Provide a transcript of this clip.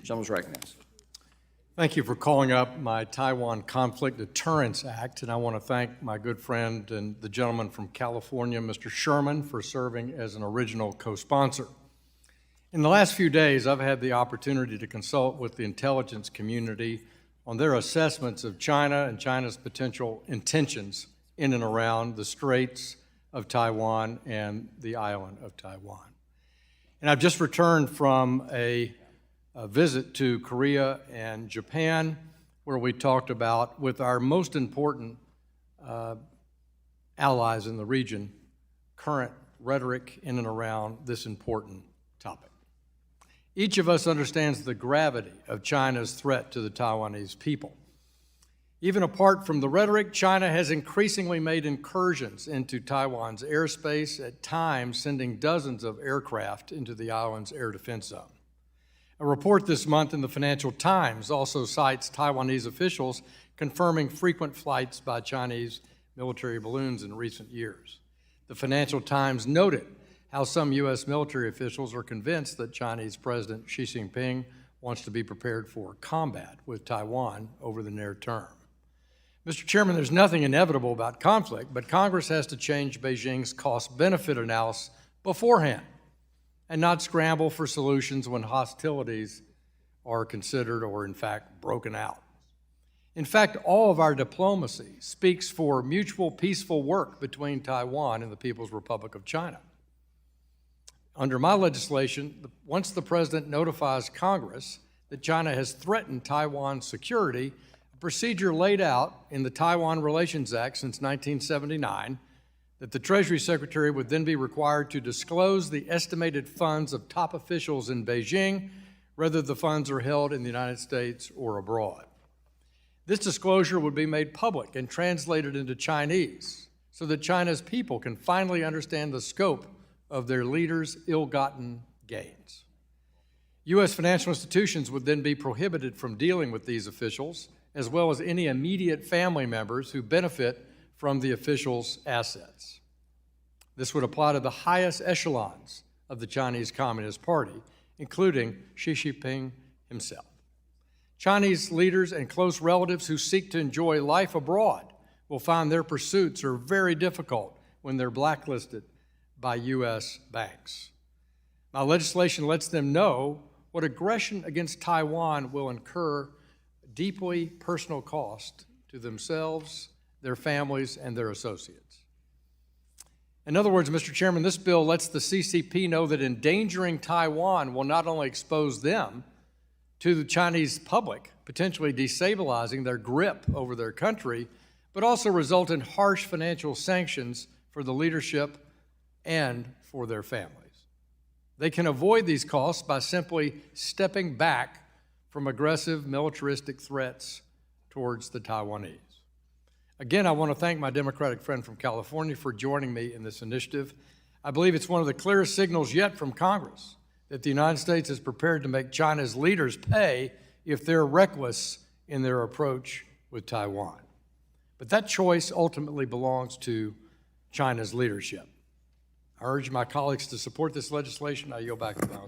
Gentleman's recognized. Thank you for calling up my Taiwan Conflict Deterrence Act, and I want to thank my good friend and the gentleman from California, Mr. Sherman, for serving as an original co-sponsor. In the last few days, I've had the opportunity to consult with the intelligence community on their assessments of China and China's potential intentions in and around the Straits of Taiwan and the island of Taiwan. And I've just returned from a visit to Korea and Japan, where we talked about, with our most important allies in the region, current rhetoric in and around this important topic. Each of us understands the gravity of China's threat to the Taiwanese people. Even apart from the rhetoric, China has increasingly made incursions into Taiwan's airspace, at times sending dozens of aircraft into the island's air defense zone. A report this month in the Financial Times also cites Taiwanese officials confirming frequent flights by Chinese military balloons in recent years. The Financial Times noted how some U.S. military officials are convinced that Chinese President Xi Jinping wants to be prepared for combat with Taiwan over the near term. Mr. Chairman, there's nothing inevitable about conflict, but Congress has to change Beijing's cost-benefit analysis beforehand and not scramble for solutions when hostilities are considered or, in fact, broken out. In fact, all of our diplomacy speaks for mutual peaceful work between Taiwan and the People's Republic of China. Under my legislation, once the President notifies Congress that China has threatened Taiwan's security, a procedure laid out in the Taiwan Relations Act since 1979 that the Treasury Secretary would then be required to disclose the estimated funds of top officials in Beijing, whether the funds are held in the United States or abroad. This disclosure would be made public and translated into Chinese so that China's people can finally understand the scope of their leaders' ill-gotten gains. U.S. financial institutions would then be prohibited from dealing with these officials, as well as any immediate family members who benefit from the officials' assets. This would apply to the highest echelons of the Chinese Communist Party, including Xi Jinping himself. Chinese leaders and close relatives who seek to enjoy life abroad will find their pursuits are very difficult when they're blacklisted by U.S. banks. My legislation lets them know what aggression against Taiwan will incur deeply personal cost to themselves, their families, and their associates. In other words, Mr. Chairman, this bill lets the CCP know that endangering Taiwan will not only expose them to the Chinese public, potentially destabilizing their grip over their country, but also result in harsh financial sanctions for the leadership and for their families. They can avoid these costs by simply stepping back from aggressive militaristic threats towards the Taiwanese. Again, I want to thank my Democratic friend from California for joining me in this initiative. I believe it's one of the clearest signals yet from Congress that the United States is prepared to make China's leaders pay if they're reckless in their approach with Taiwan. But that choice ultimately belongs to China's leadership. I urge my colleagues to support this legislation. I yield back the balance.